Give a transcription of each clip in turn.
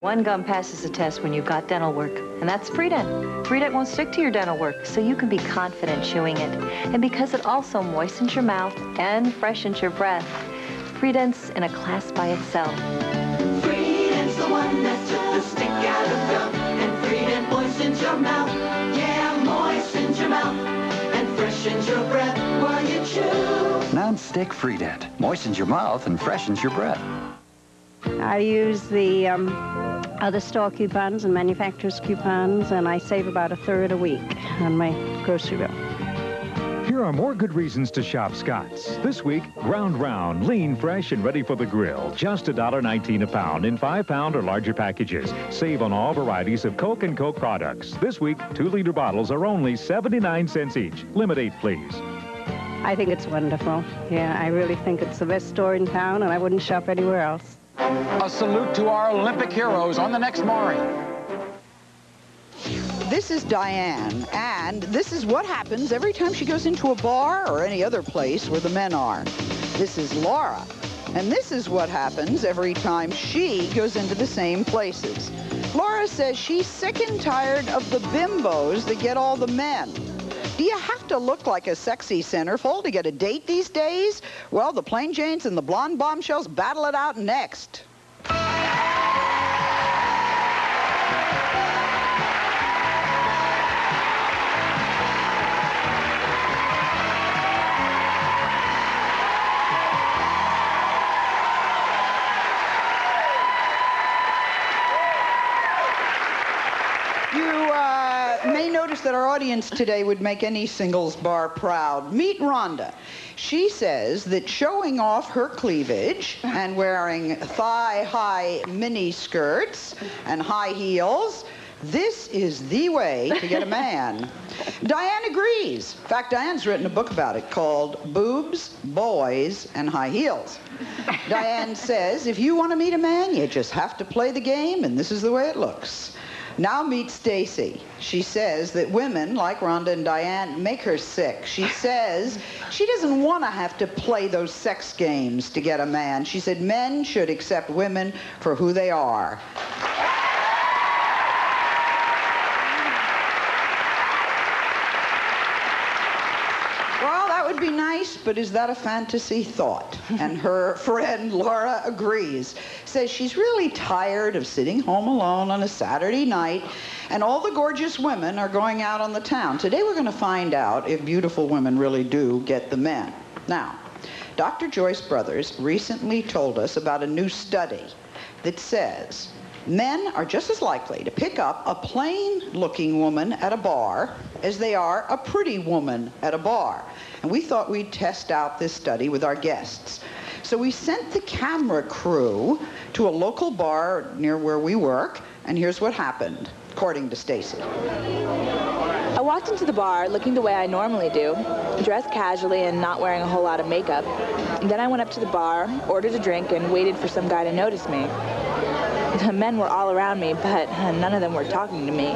One gum passes the test when you've got dental work, and that's Freedent. Freedent won't stick to your dental work, so you can be confident chewing it. And because it also moistens your mouth and freshens your breath, Freedent's in a class by itself. Freedent's the one that took the stick out of gum, and Freedent moistens your mouth. Yeah, moistens your mouth and freshens your breath while you chew. Non-stick Freedent moistens your mouth and freshens your breath. I use the other store coupons and manufacturer's coupons, and I save about 1/3 a week on my grocery bill. Here are more good reasons to shop Scott's. This week, ground round, lean, fresh, and ready for the grill. Just $1.19 a pound in 5-pound or larger packages. Save on all varieties of Coke and Coke products. This week, 2-liter bottles are only 79 cents each. Limit 8, please. I think it's wonderful. Yeah, I really think it's the best store in town, and I wouldn't shop anywhere else. A salute to our Olympic heroes on the next Maury. This is Diane, and this is what happens every time she goes into a bar or any other place where the men are. This is Laura, and this is what happens every time she goes into the same places. Laura says she's sick and tired of the bimbos that get all the men. Do you have to look like a sexy centerfold to get a date these days? Well, the Plain Janes and the Blonde Bombshells battle it out next. Notice that our audience today would make any singles bar proud. Meet Rhonda. She says that showing off her cleavage and wearing thigh-high mini skirts and high heels, this is the way to get a man. Diane agrees. In fact, Diane's written a book about it called Boobs, Boys, and High Heels. Diane says if you want to meet a man, you just have to play the game, and this is the way it looks. Now meet Stacy. She says that women like Rhonda and Diane make her sick. She says she doesn't want to have to play those sex games to get a man. She said men should accept women for who they are. Well, that would be nice, but is that a fantasy thought? And her friend Laura agrees. Says she's really tired of sitting home alone on a Saturday night, and all the gorgeous women are going out on the town. Today we're going to find out if beautiful women really do get the men. Now, Dr. Joyce Brothers recently told us about a new study that says men are just as likely to pick up a plain-looking woman at a bar as they are a pretty woman at a bar. And we thought we'd test out this study with our guests. So we sent the camera crew to a local bar near where we work, and here's what happened, according to Stacy. I walked into the bar looking the way I normally do, dressed casually and not wearing a whole lot of makeup. Then I went up to the bar, ordered a drink, and waited for some guy to notice me. The men were all around me, but none of them were talking to me.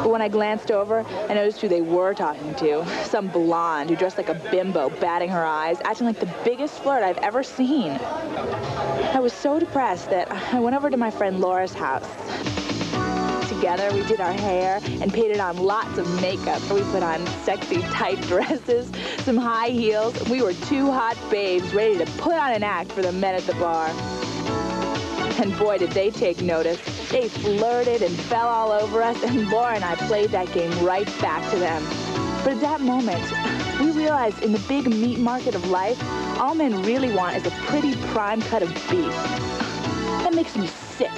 But when I glanced over, I noticed who they were talking to. Some blonde who dressed like a bimbo, batting her eyes, acting like the biggest flirt I've ever seen. I was so depressed that I went over to my friend Laura's house. Together, we did our hair and painted on lots of makeup. We put on sexy tight dresses, some high heels. We were two hot babes ready to put on an act for the men at the bar. And boy, did they take notice. They flirted and fell all over us, and Laura and I played that game right back to them. But at that moment, we realized in the big meat market of life, all men really want is a pretty prime cut of beef. That makes me sick.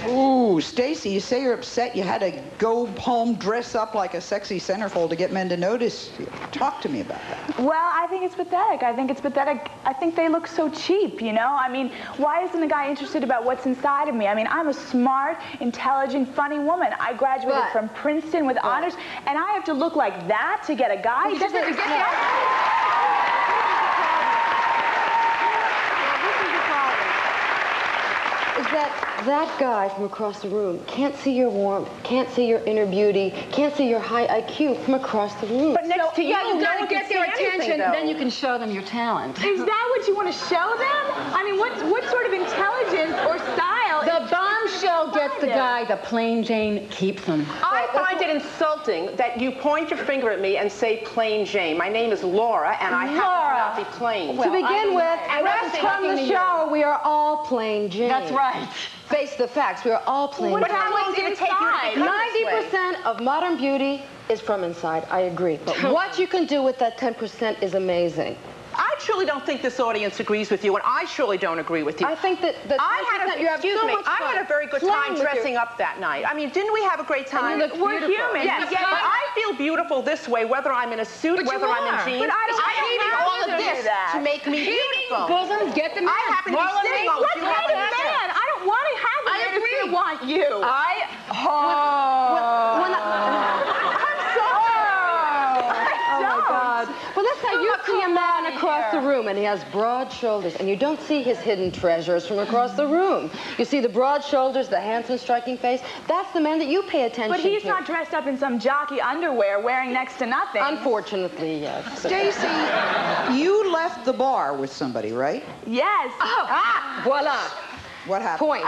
Ooh, Stacy, you say you're upset you had to go home, dress up like a sexy centerfold to get men to notice you. Talk to me about that. Well, I think it's pathetic. I think it's pathetic. I think they look so cheap, you know? I mean, why isn't a guy interested about what's inside of me? I mean, I'm a smart, intelligent, funny woman. I graduated from Princeton with honors, and I have to look like that to get a guy? He doesn't get that. That guy from across the room can't see your warmth, can't see your inner beauty, can't see your high IQ from across the room. But next to you, you gotta get their attention, then you can show them your talent. Is that what you want to show them? I mean, what sort of intelligence or style the guy, the plain Jane, keeps them. I find it insulting that you point your finger at me and say plain Jane. My name is Laura, and I happen to not be plain. To begin with, rest from the shower, we are all plain Jane. That's right. Face the facts, we are all plain Jane. How long did it take you to become this way? 90% of modern beauty is from inside, I agree. But what you can do with that 10% is amazing. I truly don't think this audience agrees with you, and I surely don't agree with you. I think that I had a very good time dressing up that night. I mean, didn't we have a great time? We're human. Yes, but I feel beautiful this way, whether I'm in a suit, whether I'm in jeans. But I don't need all of this to make me beautiful. Bosoms, get them in. I happen to be sitting on what you have in there. Man, I don't want to have it. I agree. I want you. Well, let's say you see a man across the room and he has broad shoulders, and you don't see his hidden treasures from across the room. You see the broad shoulders, the handsome, striking face. That's the man that you pay attention to. But he's not dressed up in some jockey underwear wearing next to nothing. Unfortunately, yes. Stacy, you left the bar with somebody, right? Yes. Voila. What happened? Point.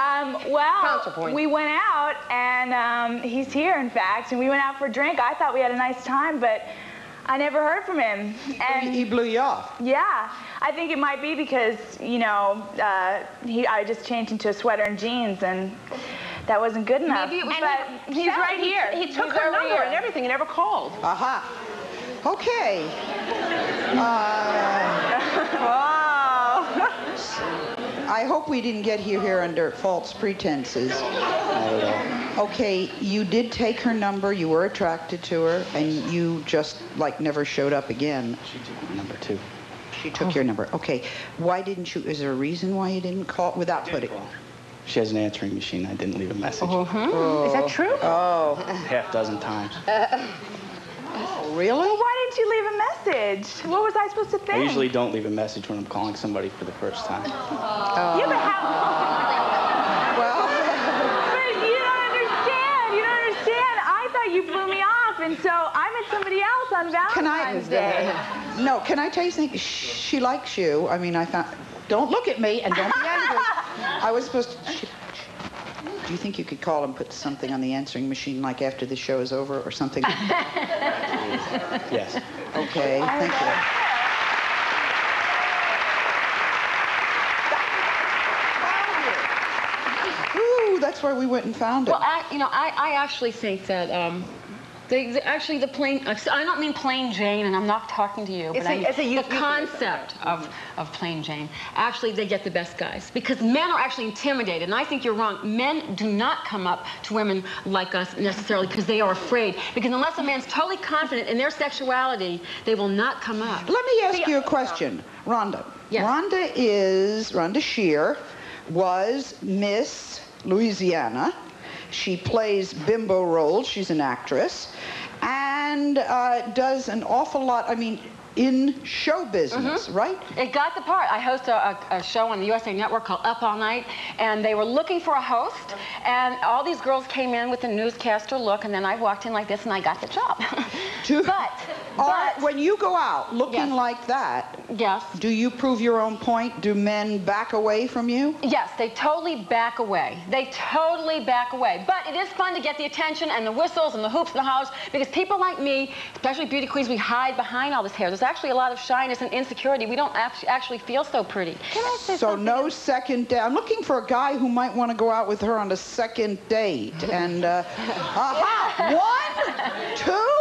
Well, Counterpoint. we went out, and he's here, in fact, and we went out for a drink. I thought we had a nice time, but I never heard from him. And he blew you off. Yeah, I think it might be because, you know, I just changed into a sweater and jeans, and that wasn't good enough. Maybe it was but he's right here. He took her number and everything and never called. Aha. Okay. I hope we didn't get you here under false pretenses. Okay, you did take her number, you were attracted to her, and you just, like, never showed up again. She took my number, too. She took your number. Okay, why didn't you, is there a reason why you didn't call, without putting? She has an answering machine. I didn't leave a message. Is that true? Oh. Half dozen times. Really? Well, why didn't you leave a message? What was I supposed to think? I usually don't leave a message when I'm calling somebody for the first time. Yeah, but how? Well. But you don't understand. You don't understand. I thought you blew me off, and so I met somebody else on Valentine's Day. No, can I tell you something? She likes you. I mean, I found... Don't look at me and don't be angry. I was supposed to... Do you think you could call and put something on the answering machine, like after the show is over or something? Yes. Okay, thank you. Ooh, that's where we went and found it. Well, I actually think that actually the plain, I don't mean plain Jane, and I'm not talking to you, but I mean the concept of plain Jane. Actually, they get the best guys because men are actually intimidated, and I think you're wrong. Men do not come up to women like us necessarily because they are afraid. Because unless a man's totally confident in their sexuality, they will not come up. Let me ask you a question, Rhonda. Yes. Rhonda Shear was Miss Louisiana. She plays bimbo roles. She's an actress and does an awful lot, I mean, in show business, right? It got the part. I host a show on the USA Network called Up All Night, and they were looking for a host, and all these girls came in with a newscaster look, and then I walked in like this, and I got the job. But when you go out looking like that, yes, do you prove your own point? Do men back away from you? Yes, they totally back away. They totally back away. But it is fun to get the attention and the whistles and the hoops and the hollers, because people like me, especially beauty queens, we hide behind all this hair. There's actually a lot of shyness and insecurity. We don't actually feel so pretty. Can I say something? No second date. I'm looking for a guy who might want to go out with her on a second date. And, aha, 1, 2...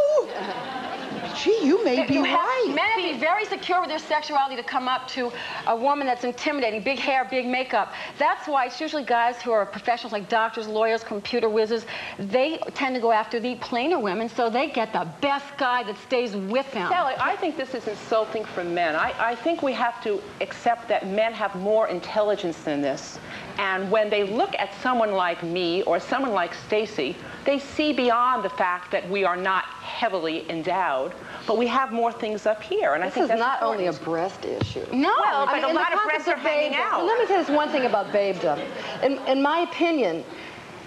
Gee, you may be right. Men have to be very secure with their sexuality to come up to a woman that's intimidating, big hair, big makeup. That's why it's usually guys who are professionals like doctors, lawyers, computer whizzes. They tend to go after the plainer women, so they get the best guy that stays with them. Sally, I think this is insulting for men. I think we have to accept that men have more intelligence than this. And when they look at someone like me or someone like Stacy, they see beyond the fact that we are not heavily endowed, but we have more things up here. And I think that's not important. only a breast issue. No, well, but a lot of breasts are hanging out. Let me tell you one thing about babedom. In my opinion,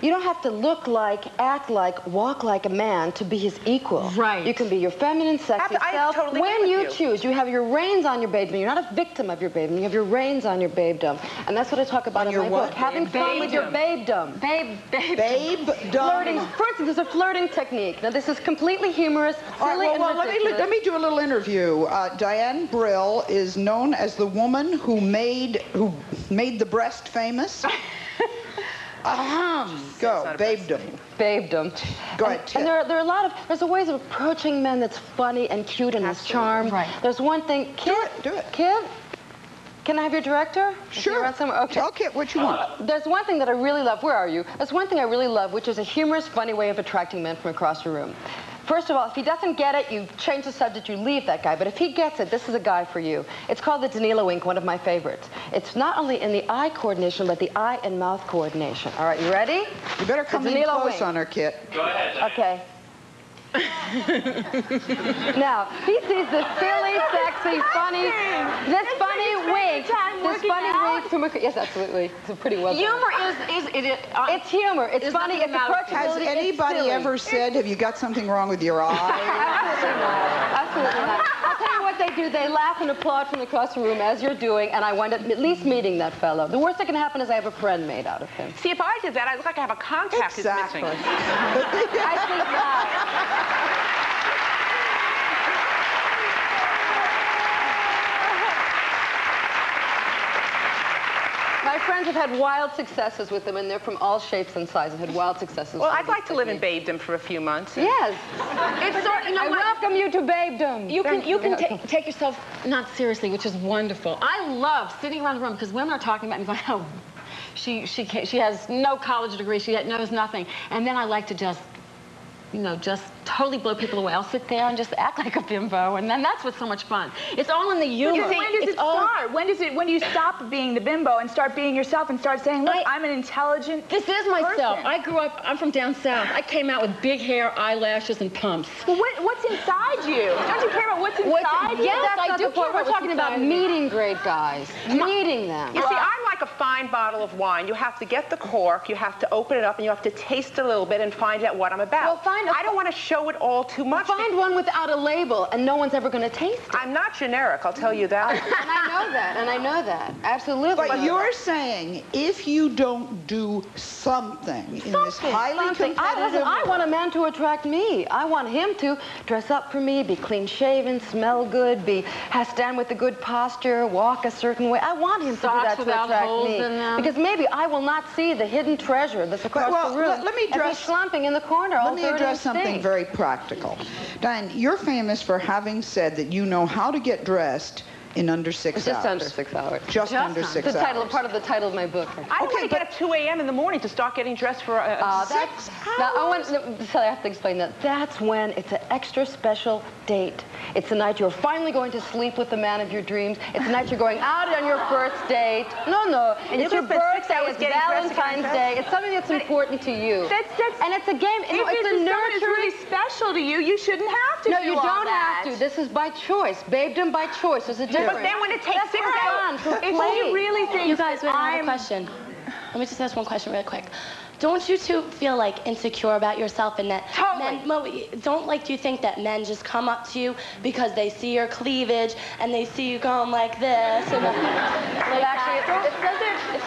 You don't have to look like, act like, walk like a man to be his equal. Right. You can be your feminine, sexy self totally when agree you with choose. You have your reins on your babedom. You're not a victim of your babedom. You have your reins on your babedom. And that's what I talk about in my book. Having fun with your babedom. Babedom. Flirting. For instance, there's a flirting technique. Now, this is completely humorous, silly, and ridiculous. Let me do a little interview. Diane Brill is known as the woman who made the breast famous. Go, babedom. Babedom. Go ahead, and there are a lot of, there's a ways of approaching men that's funny and cute and has charm. Right. There's one thing, Kid. Do it. Kid, can I have your director? Sure. Okay. Tell Kid what you want. There's one thing that I really love. Where are you? There's one thing I really love, which is a humorous, funny way of attracting men from across the room. First of all, if he doesn't get it, you change the subject, you leave that guy. But if he gets it, this is a guy for you. It's called the Danilo wink, one of my favorites. It's not only in the eye coordination, but the eye and mouth coordination. All right, you ready? You better come in close on her, Kit. Go ahead. Okay. Now, he sees this silly, sexy, funny wink. This funny wink from a... Yes, absolutely. It's pretty well done. Humor it's humor. It's funny. It's approachability. Has anybody ever said, have you got something wrong with your eye? Absolutely not. Absolutely not. I'll tell you what they do. They laugh and applaud from across the room as you're doing, and I wind up at least meeting that fellow. The worst that can happen is I have a friend made out of him. See, if I did that, I look like I have a contact is missing. I think not. My friends have had wild successes with them, and they're from all shapes and sizes. Had wild successes. Well, I'd like to live in babedom for a few months. Yes. It's sort, you know, I welcome you to babedom. You can take yourself not seriously, which is wonderful. I love sitting around the room because women are talking about me going, oh, she has no college degree, she knows nothing, and then I like to just, you know, just totally blow people away. I'll sit there and just act like a bimbo, and then that's what's so much fun. It's all in the humor. When does it start? When do you stop being the bimbo and start being yourself and start saying, look, I'm an intelligent This is myself. person. I grew up, I'm from down south. I came out with big hair, eyelashes, and pumps. Well, what's inside you? Don't you care about what's inside you? Yes, I do care We're talking about meeting great guys. Meeting them. You see, I'm like a fine bottle of wine. You have to get the cork, you have to open it up, and you have to taste a little bit and find out what I'm about. Well, I don't want to show it all too much. Find one without a label, and no one's ever going to taste it. I'm not generic, I'll tell you that. And I know that, and I know that. Absolutely. But you're saying if you don't do something in this highly competitive I want a man to attract me. I want him to dress up for me, be clean-shaven, smell good, stand with a good posture, walk a certain way. I want him to do that to attract me. Because maybe I will not see the hidden treasure that's across the room. Let me address slumping in the corner. Let me address something very practical. Diane, you're famous for having said that you know how to get dressed in under 6 hours. Just under 6 hours. Just under 6 hours. Part of the title of my book. I don't want to get up 2 a.m. in the morning to start getting dressed for 6 hours. Now, I have to explain that. That's when it's an extra special date. It's the night you're finally going to sleep with the man of your dreams. It's the night you're going out on your first date. No. And it's your birthday. It's Valentine's Day. It's something that's important to you. And it's a game. If it's a nurturing. It's really special to you. You shouldn't have to. No, you don't have to. This is by choice. Babedom by choice. There's a difference. But then when it takes 6 hours, if you really think you guys, wait, I have a question. Let me just ask one question real quick. Don't you two feel like insecure about yourself and that do you think that men just come up to you because they see your cleavage and they see you going like this and it's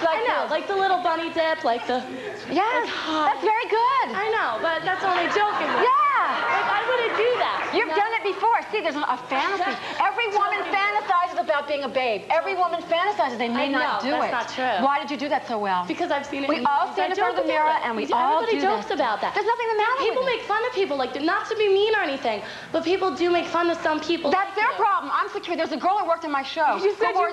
like I know, like the little bunny dip, like the that's very good. I know, but that's only joking. Like I wouldn't do that. You've done it before. See, there's a fantasy. Every woman fantasizes about being a babe. Every woman fantasizes. They may not do it. That's not true. Why did you do that so well? Because I've seen it. We all stand in front of the mirror and we all do Everybody jokes about that. There's nothing the matter with it. People make fun of people, like not to be mean or anything, but people do make fun of some people. That's their problem. I'm secure. There's a girl who worked in my show. You said who wore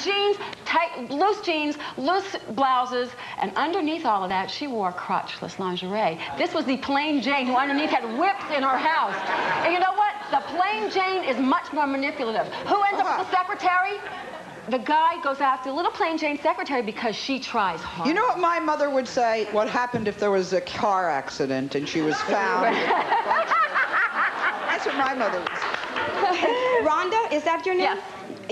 jeans, tight, loose jeans, loose blouses, and underneath all of that, she wore crotchless lingerie. This was the plain Jane who underneath had whips in her house. And you know what? The plain Jane is much more manipulative. Who ends up with the secretary? The guy goes after little plain Jane secretary because she tries hard. You know what my mother would say? What happened if there was a car accident and she was found? That's what my mother would say. Rhonda, is that your name? Yes.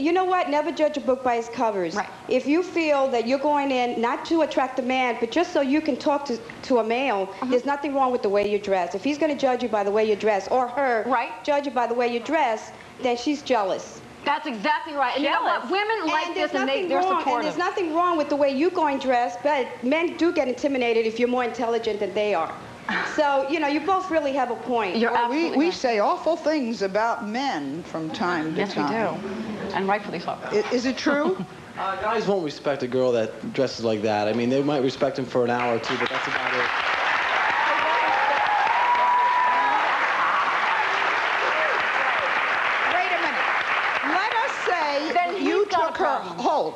you know what? Never judge a book by its covers. Right. If you feel that you're going in not to attract a man, but just so you can talk to a male, there's nothing wrong with the way you dress. If he's going to judge you by the way you dress, or her judge you by the way you dress, then she's jealous. That's exactly right. And you know what? Women like this, and they're supportive. And there's nothing wrong with the way you're going dressed, but men do get intimidated if you're more intelligent than they are. So, you know, you both really have a point. We say awful things about men from time to time. Yes, we do. And rightfully so. Is it true? Guys won't respect a girl that dresses like that. I mean, they might respect him for an hour or two, but that's about it.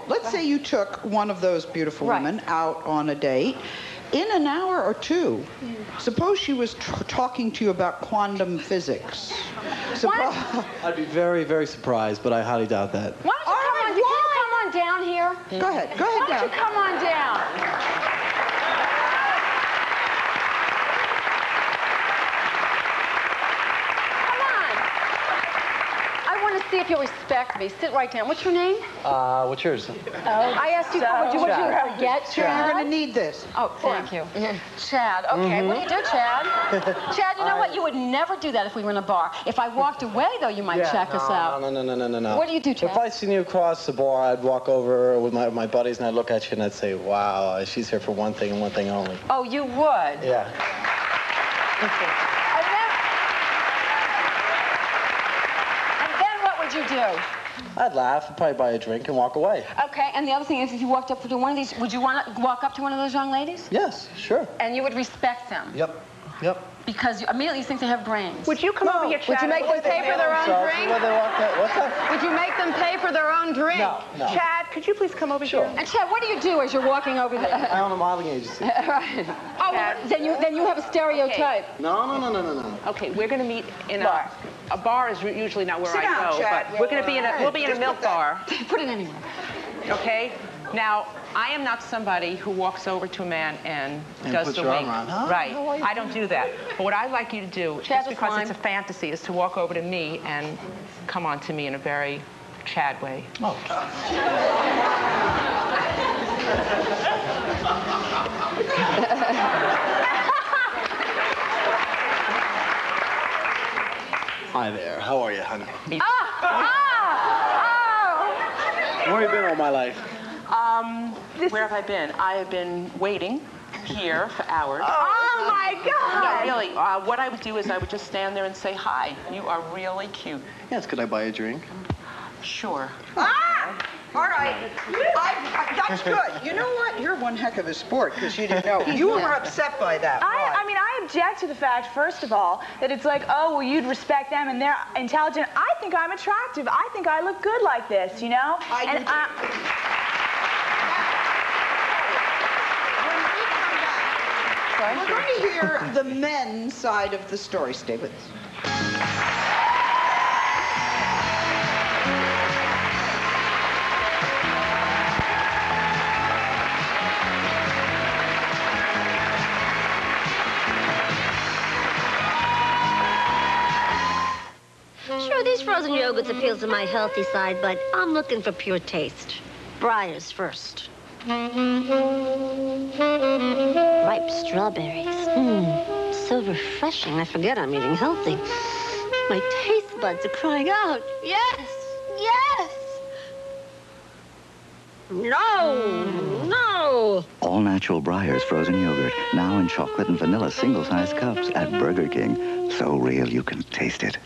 Let's say you took one of those beautiful women out on a date. In an hour or two, suppose she was talking to you about quantum physics. I'd be very, very surprised, but I highly doubt that. Why don't you come on down here? Go ahead. Go ahead. Why don't you come on down? See if you'll respect me. Sit right down. What's your name? What's yours? I asked you, would you forget, Chad? You're going to need this. Oh, thank you. Chad, okay. What do you do, Chad? Chad, you know what? You would never do that if we were in a bar. If I walked away, though, you might check us out. No. What do you do, Chad? If I seen you across the bar, I'd walk over with my buddies and I'd look at you and I'd say, wow, she's here for one thing and one thing only. Oh, you would? Yeah. What would you do? I'd laugh, I'd probably buy a drink and walk away. Okay, and the other thing is, if you walked up to one of these, would you want to walk up to one of those young ladies? Yes, sure. And you would respect them? Yep. Because you immediately think they have brains. Would you come over here, Chad? Would you make them pay for their own drink? What's that? Would you make them pay for their own drink? No. Chad, could you please come over here? And Chad, what do you do as you're walking over there? I own a modeling agency. Right. Oh, then you have a stereotype. Okay. No. Okay, we're going to meet in a bar is usually not where Sit I down, go, Chad. but we're going to be we'll be in a milk bar. Put it anywhere. Okay? Now, I am not somebody who walks over to a man and does the wink. Right. I don't do that. But what I'd like you to do, just because it's a fantasy, is to walk over to me and come on to me in a very Chad way. Oh. Hi there. How are you, honey? Where have you been all my life? Where have I been? I have been waiting here for hours. Oh my God! No, really. What I would do is I would just stand there and say, hi, you are really cute. Yes, could I buy a drink? Sure. All right. That's good. You know what? You're one heck of a sport because you didn't know. You were upset by that. I mean, I object to the fact, first of all, that it's like, oh, well, you'd respect them and they're intelligent. I think I'm attractive. I think I look good like this, you know? We're going to hear the men's side of the story. Stay with us. Sure, these frozen yogurts appeal to my healthy side, but I'm looking for pure taste. Breyers first. Ripe strawberries. So refreshing. I forget I'm eating healthy. My taste buds are crying out. Yes! Yes! No! All natural Breyers frozen yogurt, now in chocolate and vanilla single-sized cups at Burger King. So real you can taste it.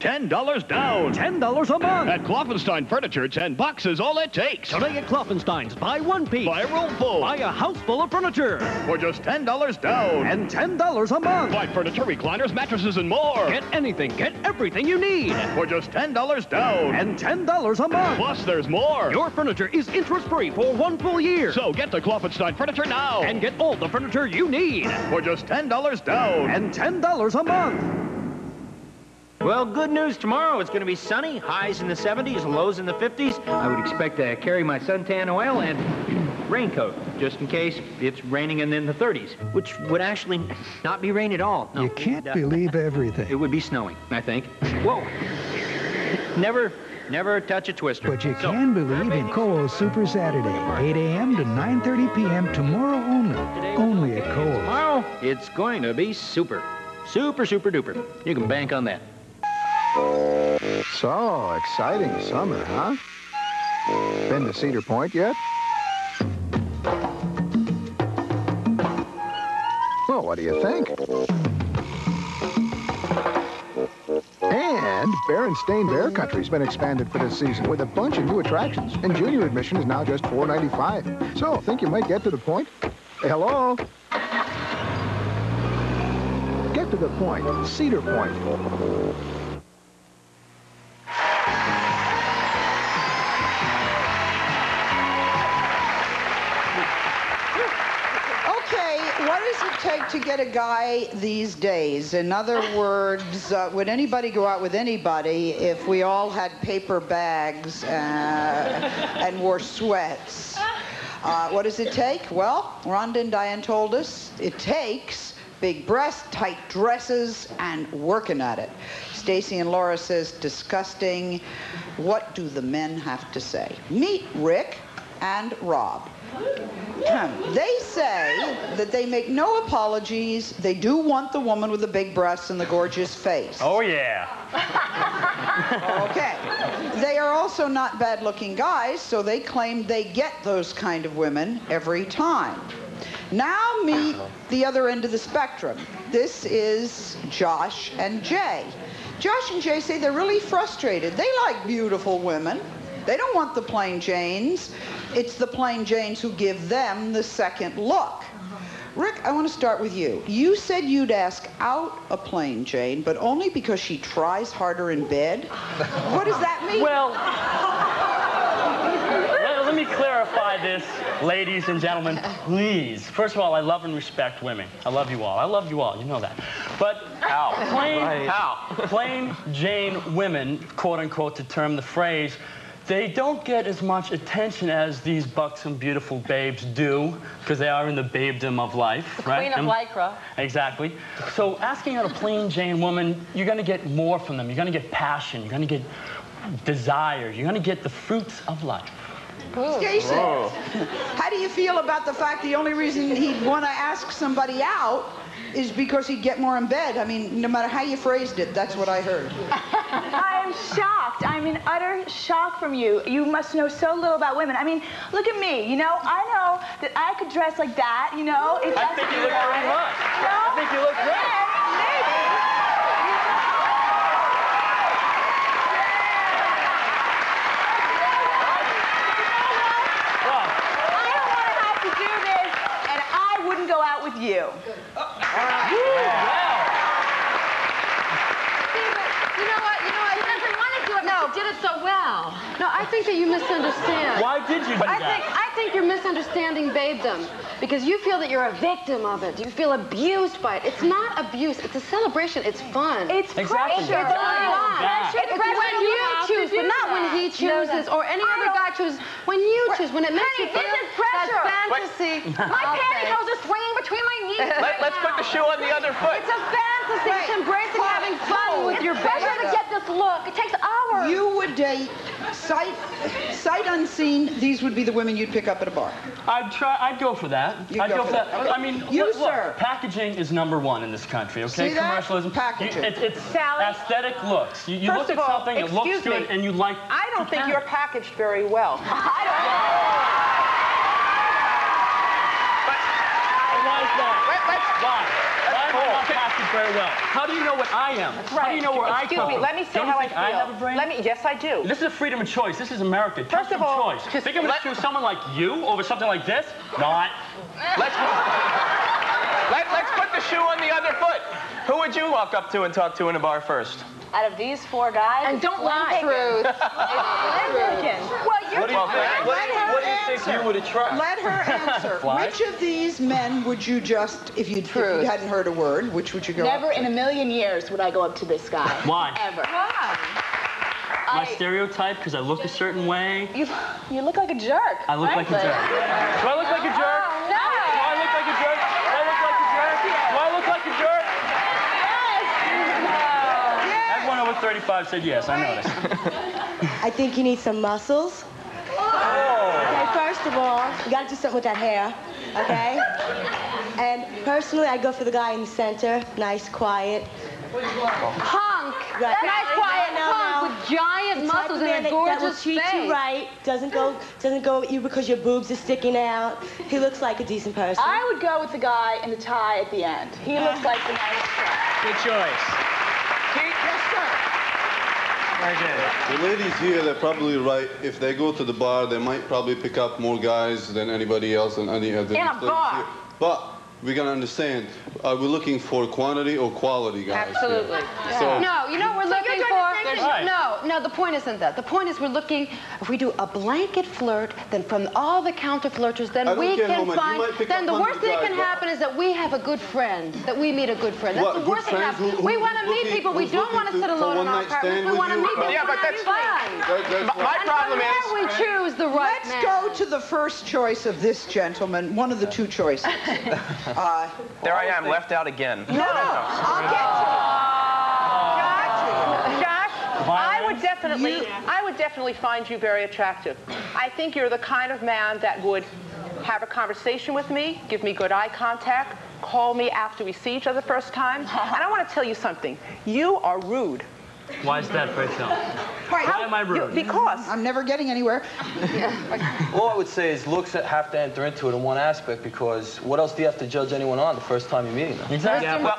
$10 down. $10 a month. At Klopfenstein Furniture, 10 bucks is all it takes. Today at Klopfenstein's, buy one piece. Buy a room full. Buy a house full of furniture. For just $10 down. And $10 a month. Buy furniture, recliners, mattresses, and more. Get anything, get everything you need. For just $10 down. And $10 a month. Plus, there's more. Your furniture is interest-free for 1 full year. So get to Klopfenstein Furniture now. And get all the furniture you need. For just $10 down. And $10 a month. Well, good news tomorrow. It's going to be sunny, highs in the 70s, lows in the 50s. I would expect to carry my suntan oil and raincoat, just in case it's raining in the 30s, which would actually not be rain at all. No, you can't believe everything. It would be snowing, I think. Whoa. Never Never touch a twister. But you can believe in Kohl's Super Saturday, 8 a.m. to 9:30 p.m. tomorrow only. Only at Kohl's. Tomorrow, it's going to be super. Super, super duper. You can bank on that. So, exciting summer, huh? Been to Cedar Point yet? Well, what do you think? And Berenstain Bear Country's been expanded for this season with a bunch of new attractions, and junior admission is now just $4.95. So, think you might get to the point? Hey, hello? Get to the point. Cedar Point. What does it take to get a guy these days? In other words, would anybody go out with anybody if we all had paper bags and wore sweats? What does it take? Well, Rhonda and Diane told us it takes big breasts, tight dresses, and working at it. Stacy and Laura says, disgusting. What do the men have to say? Meet Rick and Rob. They say that they make no apologies. They do want the woman with the big breasts and the gorgeous face. Oh, yeah. Okay. They are also not bad-looking guys, so they claim they get those kind of women every time. Now meet the other end of the spectrum. This is Josh and Jay. Josh and Jay say they're really frustrated. They like beautiful women. They don't want the plain Janes. It's the plain Janes who give them the second look. Rick, I want to start with you. You said you'd ask out a plain Jane, but only because she tries harder in bed. What does that mean? Well, let me clarify this, ladies and gentlemen, please. First of all, I love and respect women. I love you all. I love you all. You know that. But plain Jane women, quote unquote, to term the phrase, they don't get as much attention as these buxom, beautiful babes do, because they are in the babedom of life, the right? Queen of Lycra. Exactly. So asking out a plain Jane woman, you're going to get more from them. You're going to get passion. You're going to get desire. You're going to get the fruits of life. Stacy, how do you feel about the fact the only reason he'd want to ask somebody out is because he'd get more in bed? I mean, no matter how you phrased it, that's what I heard. I'm shocked. I'm in utter shock from you. You must know so little about women. I mean, look at me, you know? I know that I could dress like that, you know? I think you look very much. No? I think you look great. Maybe. Go out with you. Did it so well. No, I think that you misunderstand. Why did you do that? I think you're misunderstanding babedom because you feel that you're a victim of it. You feel abused by it. It's not abuse. It's a celebration. It's fun. It's pressure. It's fun. It's when you choose, but not when he chooses or any other guy chooses. When you choose, when it makes you feel that fantasy. My pantyhose are swinging between my knees. Let's put the shoe on the other foot. It's a fantasy. It's embracing having fun with your baby. It's pressure to get this look. It takes hours. You would date, sight unseen, these would be the women you'd pick up at a bar. I'd go for that. I'd go for that. Okay. I mean, you, look, sir. Packaging is #1 in this country, okay? See that? Commercialism. Packaging. It's Sally, aesthetic looks. You first look at of all, something, it looks good, and you like I don't think you're packaged very well. Why is that? Why? Why am I not packaged very well? How do you know what I am? That's How do you know where I come Excuse me, from? let me say Don't you how I think feel. I have a brain? Yes, I do. This is a freedom of choice. This is America. First of all, choice. Think I'm going to choose someone like you over something like this? Not. Let's put the shoe on the other foot. Who would you walk up to and talk to in a bar first? Out of these 4 guys, and don't lie. Truth. Well, you're What do you think you would have tried? Let her answer. Which of these men would you just, if you hadn't heard a word, which would you go Never up to? in a million years would I go up to this guy. Why? Ever. My stereotype, because I look a certain way. You look like a jerk. I look like a jerk. Do I look like a jerk? No. Do I look like a jerk? Do I look like a jerk? Do I look like a jerk? Yes. Everyone over 35 said yes, I noticed. I think you need some muscles. Okay, first of all, you gotta do something with that hair, okay? And personally, I go for the guy in the center, nice, quiet. Hunk! Right. Nice, quiet hunk with giant muscles and a gorgeous that will treat face. you right, doesn't go with you because your boobs are sticking out. He looks like a decent person. I would go with the guy in the tie at the end. He looks like the nice guy. Good choice. Yes, sir. Very good. The ladies here, they're probably right. If they go to the bar, they might probably pick up more guys than anybody else and any of the In a bar. here. But we gotta understand, are we looking for quantity or quality, guys? Absolutely. Yeah. So, No, you know what we're looking for? No, the point isn't that. The point is we're looking, if we do a blanket flirt, then from all the counter flirters, then we can find, then the worst thing that can happen is that we have a good friend, that we meet a good friend. That's the worst thing that happens. We want to meet people. We don't want to sit alone in our apartments. We want to meet people. Yeah, but that's fun. My problem is... we choose the right Let's go to the first choice of this gentleman, one of the two choices. There I am, left out again. No, I'll get to it. Josh, I would definitely find you very attractive. I think you're the kind of man that would have a conversation with me, give me good eye contact, call me after we see each other the first time. And I want to tell you something. You are rude. Why is that, Rachel? Why am I rude? Because I'm never getting anywhere. All I would say is looks have to enter into it in one aspect, because what else do you have to judge anyone on the first time you're meeting them? Exactly. Yeah, but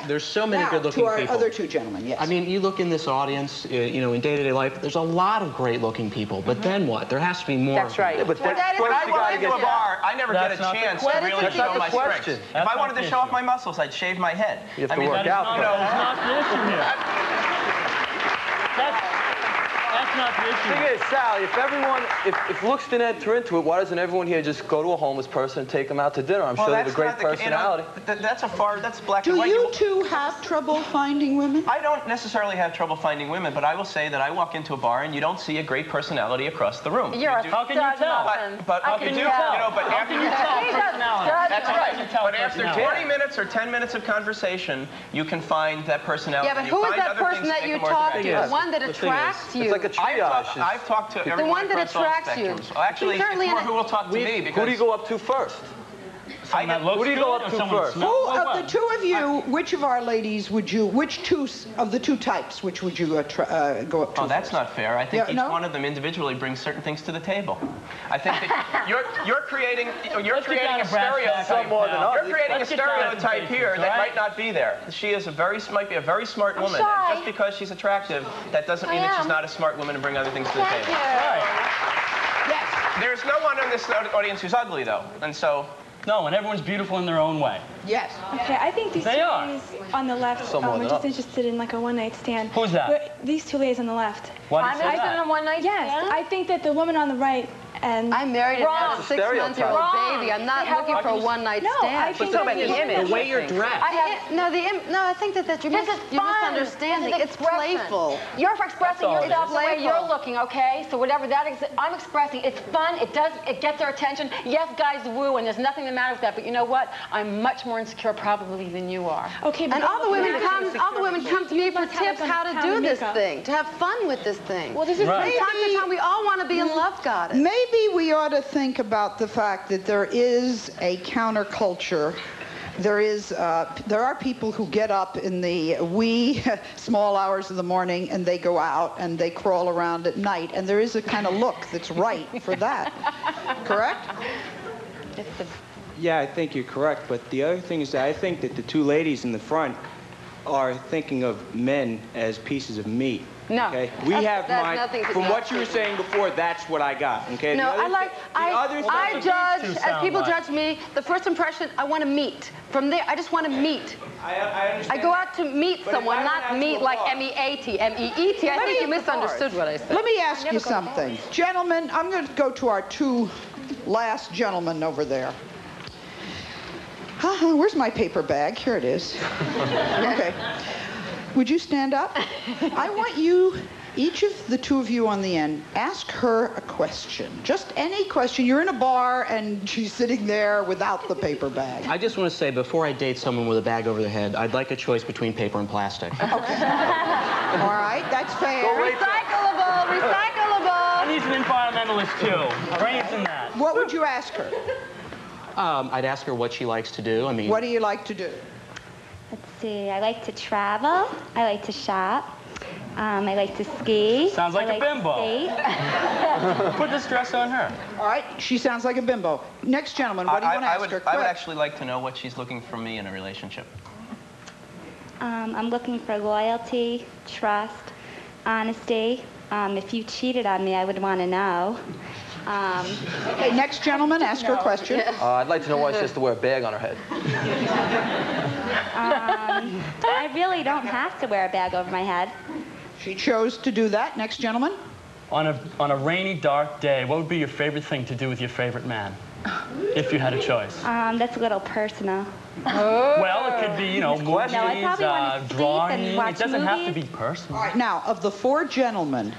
there's so many Now, good-looking to our people. other two gentlemen, yes. I mean, you look in this audience, you know, in day-to-day life, there's a lot of great-looking people. But then what? There has to be more. That's right. Yeah, but When I walk into a bar, I never get a chance to really show my strengths. If I wanted to show off my muscles, I'd shave my head. You have to work out. That's not the issue here. That's not the issue. The thing is, Sal, if looks didn't enter into it, why doesn't everyone here just go to a homeless person and take them out to dinner? I'm sure they have a great personality. That's black and white. Do you two have trouble finding women? I don't necessarily have trouble finding women, but I will say that I walk into a bar and you don't see a great personality across the room. How can you tell? But you do, you know, but after you tell that's right. But after 20 minutes or 10 minutes of conversation, you can find that personality. Yeah, but who is that person that you talk to? The one that attracts you. It's like a triage. I've talked to everyone. The one that across all attracts you. spectrums. Well, actually, it's more who will talk to me. Because who do you go up to first? Who do you go up to first? Who of the two of you, which of our ladies would you, which two of the two types, which would you go up to? Oh, that's not fair. I think Yeah, each no? one of them individually brings certain things to the table. I think that you're creating a stereotype. You're creating a stereotype here that might not be there. She is might be a very smart woman. And just because she's attractive, that doesn't mean that she's not a smart woman and bring other things to the table. Yes. There's no one in this audience who's ugly, though, and so. No, and everyone's beautiful in their own way. Yes. Okay, I think these two ladies on the left are just interested in like a one-night stand. Who's that? These two ladies on the left. Why do you say I'm that? in a one-night stand? Yes, I think that the woman on the right and... I'm married and have a 6-month-old baby. I'm not looking for a one-night stand. I think about the image. The way you're dressed. I think that you're misunderstanding. It's playful. You're expressing yourself the way you're looking, okay? So whatever that is, I'm expressing. It's fun. It gets their attention. Yes, guys woo, and there's nothing the matter with that. But you know what? I'm much more insecure probably than you are. Okay, but and all the women come to me for tips how to do this thing, to have fun with this thing. Well, this is from time to time we all want to be in love, goddess. Maybe we ought to think about the fact that there is a counterculture. There are people who get up in the wee small hours of the morning and they go out and they crawl around at night, and there is a kind of look that's right for that. Correct? Yeah, I think you're correct, but the other thing is that I think that the two ladies in the front are thinking of men as pieces of meat. No. Okay? We have mine. From what you were saying before, that's what I got. Okay? No, I judge, as people judge me, the first impression, I want to meet. From there, I just want to meet. I understand. I go out to meet someone, not meet like M-E-A-T, M-E-E-T. I think you misunderstood what I said. Let me ask you something. Gentlemen, I'm going to go to our two last gentlemen over there. Where's my paper bag? Here it is. Okay. Would you stand up? I want you, each of the two of you on the end, ask her a question. Just any question. You're in a bar and she's sitting there without the paper bag. I just want to say, before I date someone with a bag over their head, I'd like a choice between paper and plastic. Okay. All right, that's fair. Recyclable. sentimentalist, too. Brains in that. What would you ask her? I'd ask her what she likes to do. I mean, what do you like to do? Let's see. I like to travel. I like to shop. I like to ski. Sounds like a bimbo. Put this dress on her. All right, she sounds like a bimbo. Next gentleman, what do you want to ask her? I would actually like to know what she's looking for me in a relationship. I'm looking for loyalty, trust, honesty. If you cheated on me, I would want to know. Okay, next gentleman, ask her a question. I'd like to know why she has to wear a bag on her head. I really don't have to wear a bag over my head. She chose to do that. Next gentleman. On a rainy, dark day, what would be your favorite thing to do with your favorite man? If you had a choice. That's a little personal. Well, it could be, you know, movies, No, I probably want to sleep drawing. and watch It doesn't movies. have to be personal. All right, now, of the 4 gentlemen,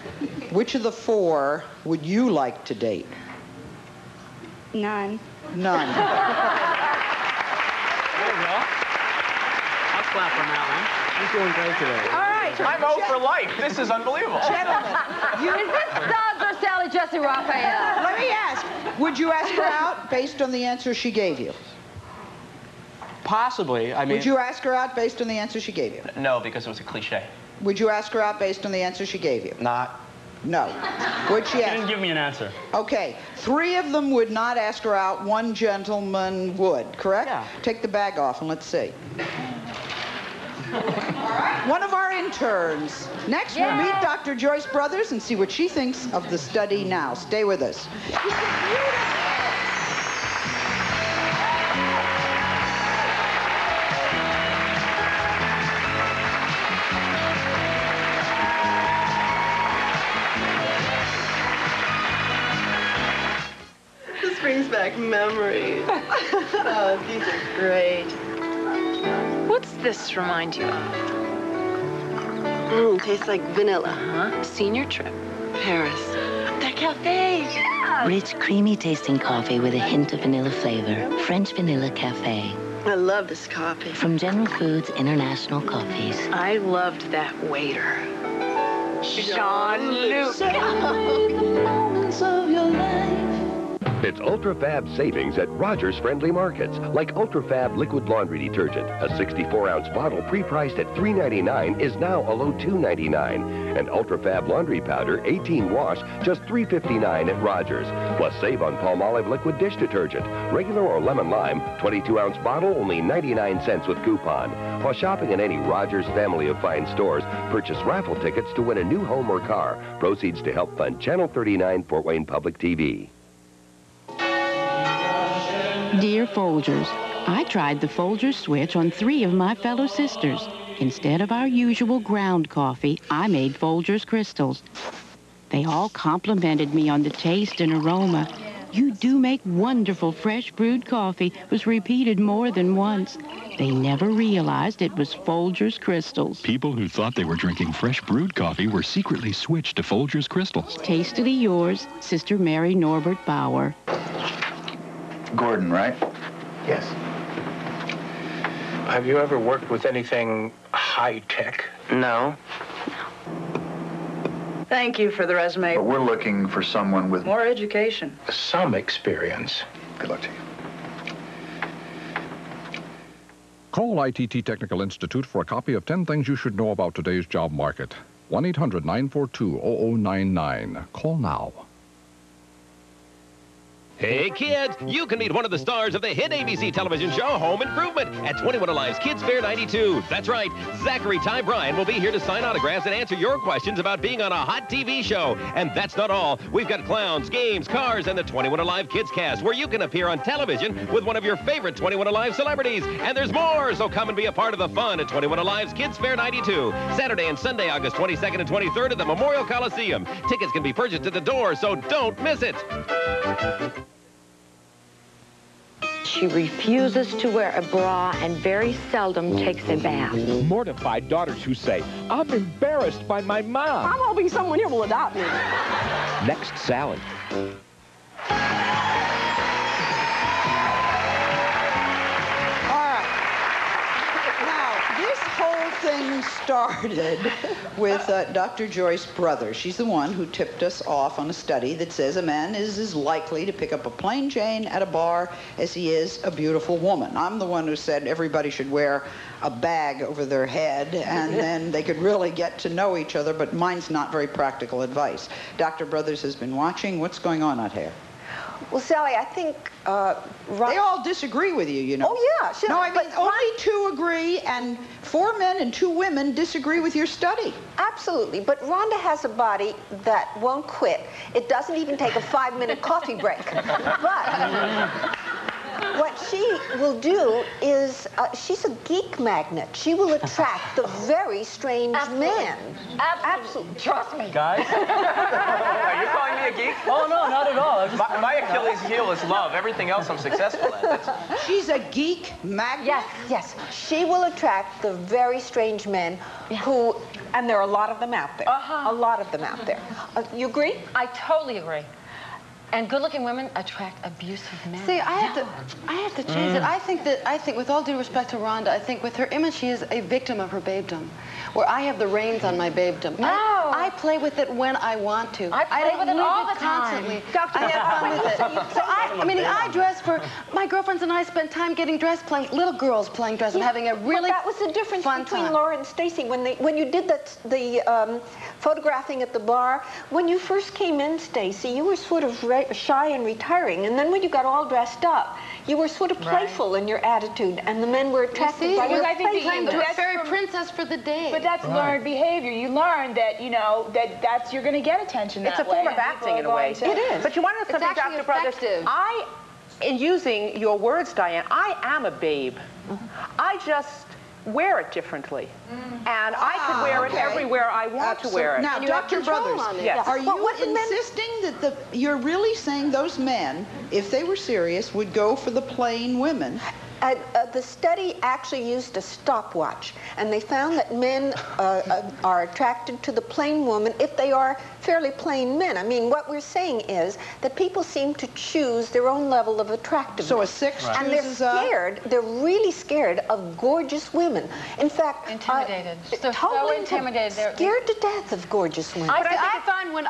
which of the 4 would you like to date? None. None. There you go. I'll clap on that one. You're doing great today. All right. I'm out for life. This is unbelievable. Gentlemen, Is this Stubbs or Sally Jesse Raphael? let me ask, would you ask her out based on the answer she gave you? Possibly. I mean, Would you ask her out based on the answer she gave you? No, because it was a cliche. Would you ask her out based on the answer she gave you? Not. No. Would she She ask? didn't give me an answer. Okay. 3 of them would not ask her out. 1 gentleman would, correct? Yeah. Take the bag off and let's see. One of our interns. Next, we'll meet Dr. Joyce Brothers and see what she thinks of the study now. Stay with us. This brings back memories. Oh, these are great. What's this remind you of? Tastes like vanilla, huh? Senior trip. Paris. That cafe. Yeah. Rich, creamy tasting coffee with a hint of vanilla flavor. French Vanilla Cafe. I love this coffee. From General Foods International Coffees. I loved that waiter. Jean-Luc. It's Ultra Fab savings at Rogers Friendly Markets, like Ultra Fab liquid laundry detergent. A 64-ounce bottle pre-priced at $3.99 is now a low $2.99. And Ultra Fab laundry powder 18 wash just $3.59 at Rogers. Plus save on Palmolive liquid dish detergent. Regular or lemon lime, 22-ounce bottle only 99 cents with coupon. While shopping at any Rogers family of fine stores, purchase raffle tickets to win a new home or car. Proceeds to help fund Channel 39 Fort Wayne Public TV. Dear Folgers, I tried the Folgers switch on 3 of my fellow sisters. Instead of our usual ground coffee, I made Folgers Crystals. They all complimented me on the taste and aroma. "You do make wonderful fresh brewed coffee," was repeated more than once. They never realized it was Folgers Crystals. People who thought they were drinking fresh brewed coffee were secretly switched to Folgers Crystals. Tastily yours, Sister Mary Norbert Bauer. Gordon, right? Yes. Have you ever worked with anything high-tech? No. Thank you for the resume. But we're looking for someone with more education. Some experience. Good luck to you. Call ITT Technical Institute for a copy of 10 Things You Should Know About Today's Job Market. 1-800-942-0099. Call now. Hey kids, you can meet one of the stars of the hit ABC television show Home Improvement at 21 Alive's Kids Fair 92. That's right, Zachary Ty Bryan will be here to sign autographs and answer your questions about being on a hot TV show. And that's not all. We've got clowns, games, cars, and the 21 Alive Kids Cast, where you can appear on television with one of your favorite 21 Alive celebrities. And there's more, so come and be a part of the fun at 21 Alive's Kids Fair 92. Saturday and Sunday, August 22nd and 23rd at the Memorial Coliseum. Tickets can be purchased at the door, so don't miss it. She refuses to wear a bra and very seldom takes a bath. Mortified daughters who say, "I'm embarrassed by my mom." I'm hoping someone here will adopt me. Next salad. All right. Now, this whole thing started started with Dr. Joyce Brothers. She's the one who tipped us off on a study that says a man is as likely to pick up a plain Jane at a bar as he is a beautiful woman. I'm the one who said everybody should wear a bag over their head and then they could really get to know each other, but mine's not very practical advice. Dr. Brothers has been watching. What's going on out here? Well, Sally, I think... they all disagree with you, you know. Oh, yeah. Sure. No, I mean, only 2 agree, and 4 men and 2 women disagree with your study. Absolutely. But Rhonda has a body that won't quit. It doesn't even take a 5-minute coffee break. But... what she will do is, she's a geek magnet. She will attract the very strange men. Absolutely. Trust me. Guys? Are you calling me a geek? Oh, no, not at all. My Achilles heel is love. Everything else I'm successful at. She's a geek magnet? Yes, yes. She will attract the very strange men who, and there are a lot of them out there. A lot of them out there. You agree? I totally agree. And good-looking women attract abusive men. See, I have to change it. I think, with all due respect to Rhonda, I think with her image, she is a victim of her babedom, where I have the reins on my babedom. No. I play with it when I want to. I play with it all the constantly. time. I have fun with it. So I dress for, my girlfriends and I spend time getting dressed, playing, little girls playing dress and having a really that was the difference between time. Laura and Stacy when you did the photographing at the bar. When you first came in, Stacy, you were sort of shy and retiring, and then when you got all dressed up, you were sort of playful in your attitude, and the men were attracted by your playing to a fairy princess for the day. But that's learned behavior. You learn that, you know, that's you're going to get attention that way. It's a form of acting in a way. It is. But you want to know something, Dr. Brothers? In using your words, Diane, I am a babe. I just wear it differently. And I can wear it everywhere I want to wear it. Now, Dr. Brothers, are you insisting that you're really saying those men, if they were serious, would go for the plain women? The study actually used a stopwatch, and they found that men are attracted to the plain woman if they are fairly plain men. I mean, what we're saying is that people seem to choose their own level of attractiveness. So a 6 and they're scared, they're really scared of gorgeous women. In fact... Intimidated. They're totally so intimidated. They're scared to death of gorgeous women. I find when,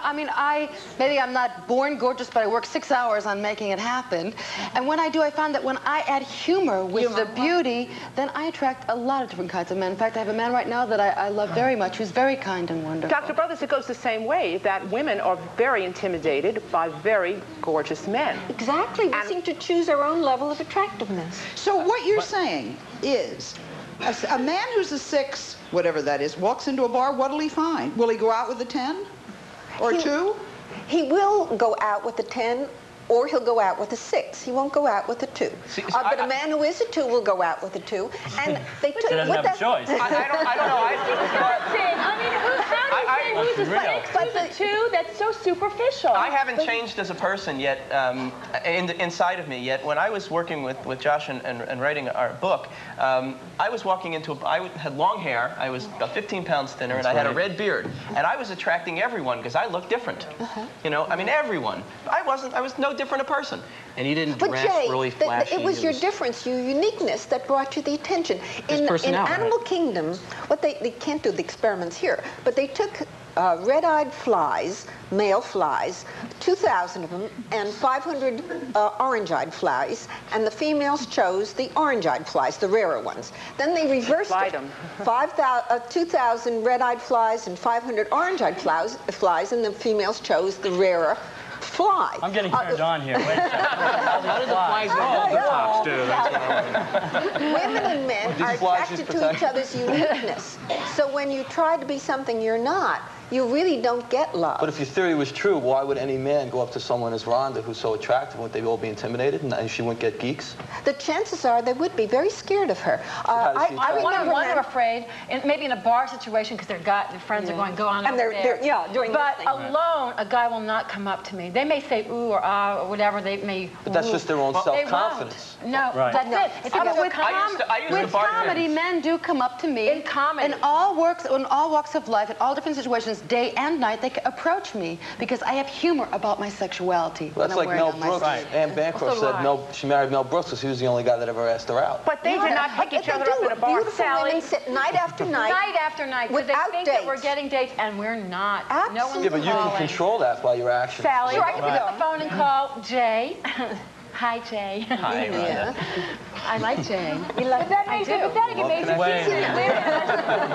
maybe I'm not born gorgeous, but I work 6 hours on making it happen. And when I do, I find that when I add humor with the beauty, then I attract a lot of different kinds of men. In fact, I have a man right now that I love very much, who's very kind and wonderful. Dr. Brothers, it goes the same way, that women are very intimidated by very gorgeous men. Exactly. We seem to choose our own level of attractiveness. So what you're saying is, a man who's a 6, whatever that is, walks into a bar, what'll he find? Will he go out with a 10? Or 2? He will go out with a 10, or he'll go out with a 6. He won't go out with a 2. But a man who is a 2 will go out with a 2. And they took... He doesn't have a choice. I don't know. Who's a 6, who's a 2? That's so superficial. I haven't changed as a person yet, inside of me yet. When I was working with Josh and writing our book, I was walking into I had long hair, I was about 15 pounds thinner, and I had a red beard. And I was attracting everyone because I looked different. You know, I mean, everyone. I was no different a person. And you didn't But dress Jay, really flashy. it was your difference, your uniqueness that brought you the attention. In Animal Kingdom, what they can't do the experiments here, but they took red-eyed flies, male flies, 2,000 of them, and 500 orange-eyed flies, and the females chose the orange-eyed flies, the rarer ones. Then they reversed it. 2,000 red-eyed flies and 500 orange-eyed flies, and the females chose the rarer fly. I'm getting turned on here. Wait a second. How did the flies all the tops do? That's what I want. Women and men are attracted to each other's uniqueness. So when you try to be something you're not, you really don't get love. But if your theory was true, why would any man go up to someone as Rhonda, who's so attractive? Wouldn't they all be intimidated and she wouldn't get geeks? The chances are they would be very scared of her. I wonder when they're afraid, and maybe in a bar situation, because their friends are going, go on and they're doing But alone, a guy will not come up to me. They may say ooh or ah or whatever they may. But that's just their own self-confidence. No, that's it. It's with comedy, men do come up to me. In comedy. In all walks of life, in all different situations. is day and night they can approach me because I have humor about my sexuality. Well, that's like Mel Brooks. Anne Bancroft said she married Mel Brooks because he was the only guy that ever asked her out. But they did not pick each other up in a bar. Beautiful women sit night after night. Night after night. Without they think dates. that we're getting dates, and we're not. Absolutely. No one's Yeah, but you can control that by your actions. Sally, I can pick up the phone and call Jay. Hi, Jay. Hi, Rhonda. I like Jay. But that makes it pathetic. It makes it seem that women.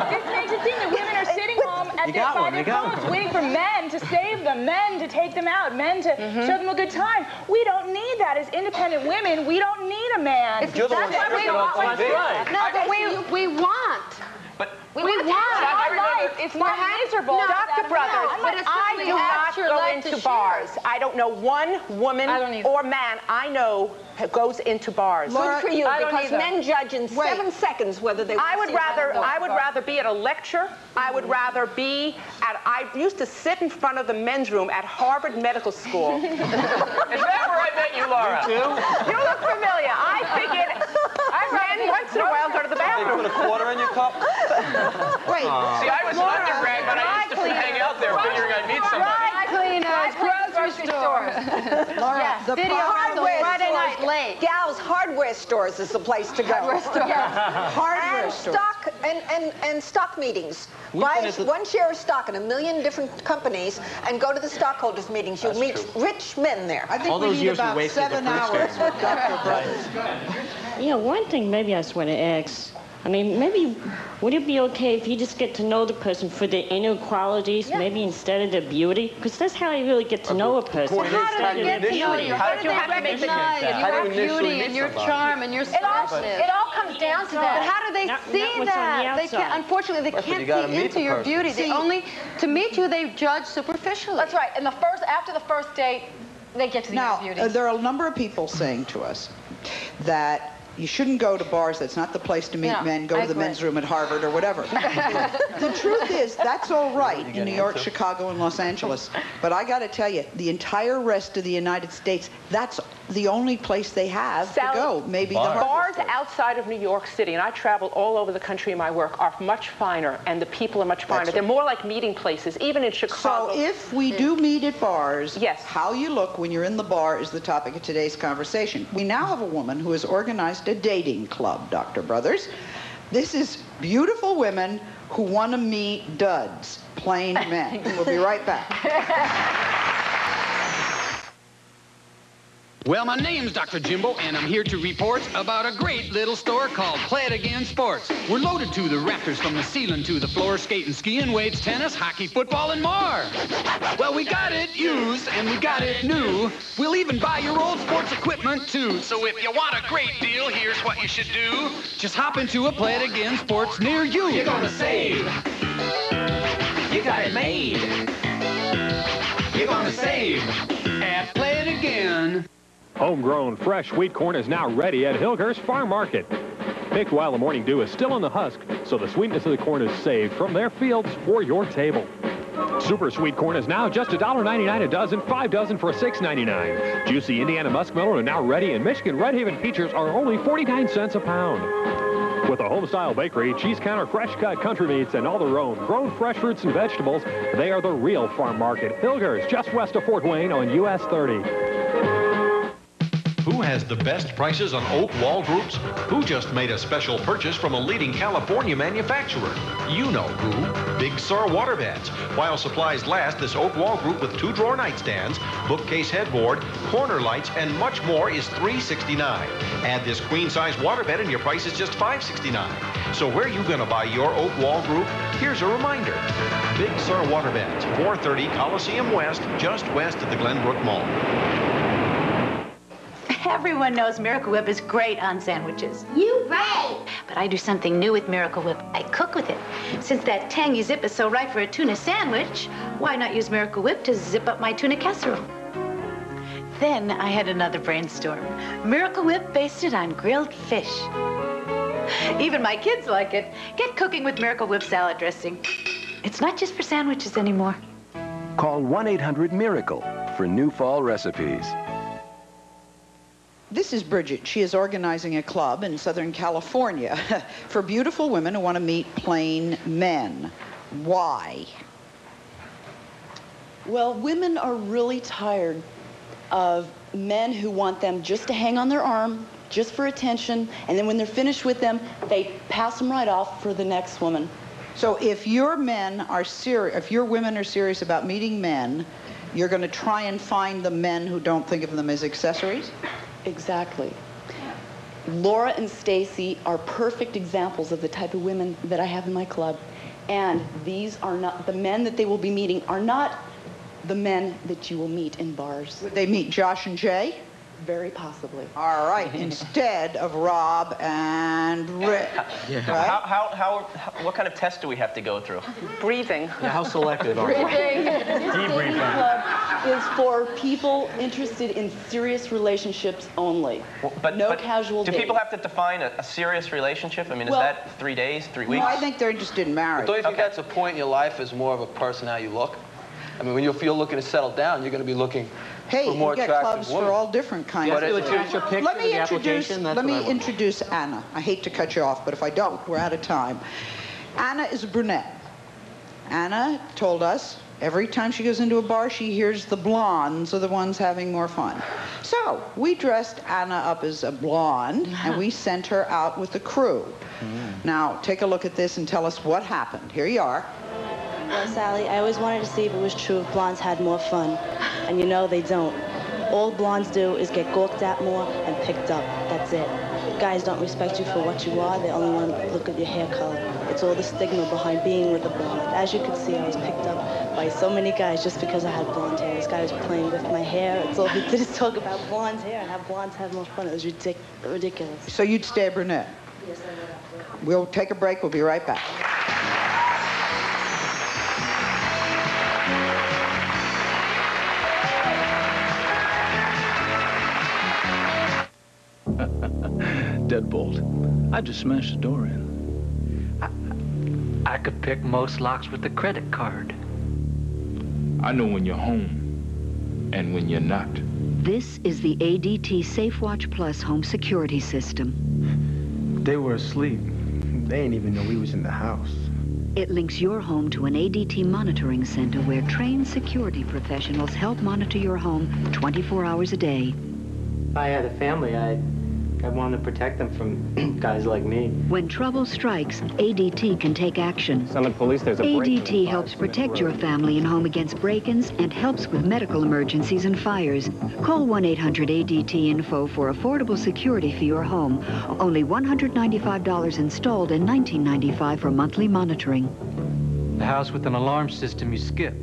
This makes it seem that women are sitting home by their phones, waiting for men to save them, men to take them out, men to show them a good time. We don't need that as independent women. We don't need a man. You're the one that we want. No, but we want. We want our life. It's more miserable. Dr. Brothers, but I do not go into bars. I don't know one woman or man I know goes into bars. Good for you, because men judge in 7 seconds whether they want I to would see rather be at a lecture. I would rather be at. I used to sit in front of the men's room at Harvard Medical School. Is that where I met you, Laura? You too? You look familiar. I figured men once in a while go to the bathroom. They put a quarter in your cup? Wait. See, I was an undergrad, but I used to hang out there figuring I'd meet somebody. Grocery stores. Laura, the Friday night late. Gals, hardware stores is the place to go. Hardware stores. Hardware stores. And stock meetings. Buy one share of stock in 1 million different companies and go to the stockholders meetings. You'll meet rich men there. I think we need about 7 hours with Dr. Brothers. Yeah, one thing maybe I just want to ask. I mean, maybe would it be okay if you just get to know the person for their inner qualities, maybe instead of their beauty? Because that's how you really get to know a person. How do they get to know you? How do they recognize your beauty and your charm and your smartness? It all comes down to that. But how do they see that? They can't. Unfortunately, they can't see into your beauty. They only to meet you. They judge superficially. That's right. And after the first date, they get to the beauty. Now, there are a number of people saying to us that you shouldn't go to bars. That's not the place to meet men. Go to the men's room at Harvard or whatever. The truth is, that's all right in New York, Chicago, and Los Angeles. But I got to tell you, the entire rest of the United States, that's the only place they have to go. Maybe the bars outside of New York City, and I travel all over the country in my work, are much finer, and the people are much finer. They're more like meeting places, even in Chicago. So if we do meet at bars, how you look when you're in the bar is the topic of today's conversation. We now have a woman who has organized a dating club, Dr. Brothers. This is beautiful women who want to meet duds, plain men. We'll be right back. Well, my name's Dr. Jimbo, and I'm here to report about a great little store called Play It Again Sports. We're loaded to the rafters from the ceiling to the floor, skating, skiing, weights, tennis, hockey, football, and more. Well, we got it used, and we got it new. We'll even buy your old sports equipment, too. So if you want a great deal, here's what you should do. Just hop into a Play It Again Sports near you. You're gonna save. You got it made. You're gonna save at Play It Again. Homegrown fresh sweet corn is now ready at Hilgers Farm Market. Picked while the morning dew is still on the husk, so the sweetness of the corn is saved from their fields for your table. Super sweet corn is now just $1.99 a dozen, 5 dozen for $6.99. Juicy Indiana muskmelon are now ready, and Michigan Red Haven peaches are only 49 cents a pound. With a home-style bakery, cheese counter, fresh-cut country meats, and all their own grown fresh fruits and vegetables, they are the real farm market. Hilgers, just west of Fort Wayne on US 30. Who has the best prices on oak wall groups? Who just made a special purchase from a leading California manufacturer? You know who. Big Sur waterbeds. While supplies last, this oak wall group with 2-drawer nightstands, bookcase headboard, corner lights, and much more is $369. Add this queen-size waterbed and your price is just $569. So where are you going to buy your oak wall group? Here's a reminder. Big Sur waterbeds, 430 Coliseum West, just west of the Glenbrook Mall. Everyone knows Miracle Whip is great on sandwiches. You're right. But I do something new with Miracle Whip. I cook with it. Since that tangy zip is so right for a tuna sandwich, why not use Miracle Whip to zip up my tuna casserole? Then I had another brainstorm. Miracle Whip basted on grilled fish. Even my kids like it. Get cooking with Miracle Whip salad dressing. It's not just for sandwiches anymore. Call 1-800-MIRACLE for new fall recipes. This is Bridget. She is organizing a club in Southern California for beautiful women who want to meet plain men. Why? Well, women are really tired of men who want them just to hang on their arm, just for attention, and then when they're finished with them, they pass them right off for the next woman. So if your men are serious, if your women are serious about meeting men, you're going to try and find the men who don't think of them as accessories? Exactly. Laura and Stacy are perfect examples of the type of women that I have in my club. And these are not, the men that they will be meeting are not the men that you will meet in bars. Would they meet Josh and Jay? Very possibly. All right, instead of Rob and Rick. Yeah. Right? What kind of test do we have to go through? Breathing. Yeah, how selective are we? Debriefing club is for people interested in serious relationships only. But casual do dating. people have to define a serious relationship? I mean, is that 3 days, 3 weeks? No, I think they're interested in marriage. Don't you think that's a point in your life is more of a person how you look? I mean, when you're looking to settle down, you're going to be looking for more you get attractive clubs women. for all different kinds. But Let me introduce Anna. I hate to cut you off, but if I don't, we're out of time. Anna is a brunette. Anna told us every time she goes into a bar, she hears the blondes are the ones having more fun. So we dressed Anna up as a blonde, and we sent her out with the crew. Now, take a look at this and tell us what happened. Here you are. Well, Sally, I always wanted to see if it was true if blondes had more fun. And you know they don't. All blondes do is get gawked at more and picked up. That's it. Guys don't respect you for what you are. They only want to look at your hair color. It's all the stigma behind being with a blonde. As you can see, I was picked up by so many guys just because I had blonde hair. This guy was playing with my hair. It's all he did is talk about blonde hair and how blondes have more fun. It was ridiculous. So you'd stay a brunette? Yes, I would. We'll take a break. We'll be right back. Deadbolt. I just smashed the door in. I could pick most locks with a credit card. I know when you're home and when you're not. This is the ADT SafeWatch Plus home security system. They were asleep. They didn't even know we was in the house. It links your home to an ADT monitoring center where trained security professionals help monitor your home 24 hours a day. If I had a family, I want to protect them from guys like me. When trouble strikes, ADT can take action. Send the police, there's a break-in. ADT helps protect your family and home against break-ins and helps with medical emergencies and fires. Call 1-800-ADT-INFO for affordable security for your home. Only $195 installed and $19.95 for monthly monitoring. The house with an alarm system you skip.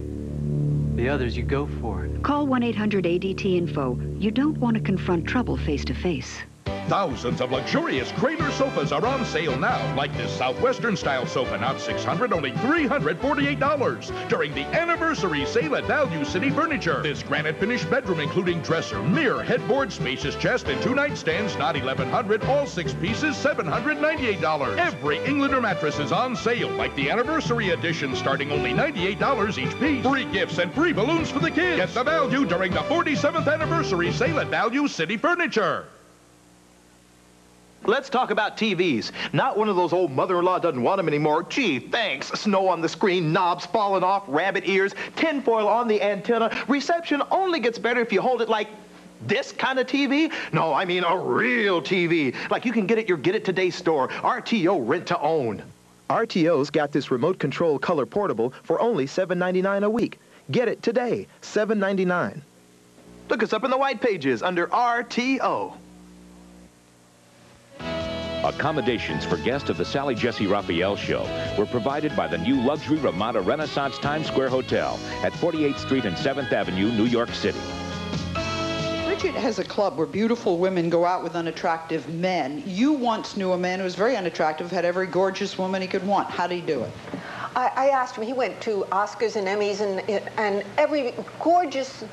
The others you go for. Call 1-800-ADT-INFO. You don't want to confront trouble face-to-face. Thousands of luxurious Crater sofas are on sale now, like this Southwestern-style sofa, not $600, only $348 during the anniversary sale at Value City Furniture. This granite-finished bedroom, including dresser, mirror, headboard, spacious chest, and 2 nightstands, not $1,100, all 6 pieces, $798. Every Englander mattress is on sale, like the anniversary edition, starting only $98 each piece. Free gifts and free balloons for the kids. Get the value during the 47th anniversary sale at Value City Furniture. Let's talk about TVs. Not one of those old mother-in-law doesn't want them anymore. Gee, thanks. Snow on the screen, knobs falling off, rabbit ears, tinfoil on the antenna. Reception only gets better if you hold it like this kind of TV? No, I mean a real TV. Like you can get at your Get It Today store. RTO Rent to Own. RTO's got this remote control color portable for only $7.99 a week. Get it today, $7.99. Look us up in the white pages under RTO. Accommodations for guests of the Sally Jesse Raphael Show were provided by the new luxury Ramada Renaissance Times Square Hotel at 48th Street and 7th Avenue, New York City. Bridget has a club where beautiful women go out with unattractive men. You once knew a man who was very unattractive, had every gorgeous woman he could want. How did he do it? I asked him, he went to Oscars and Emmys and every gorgeous,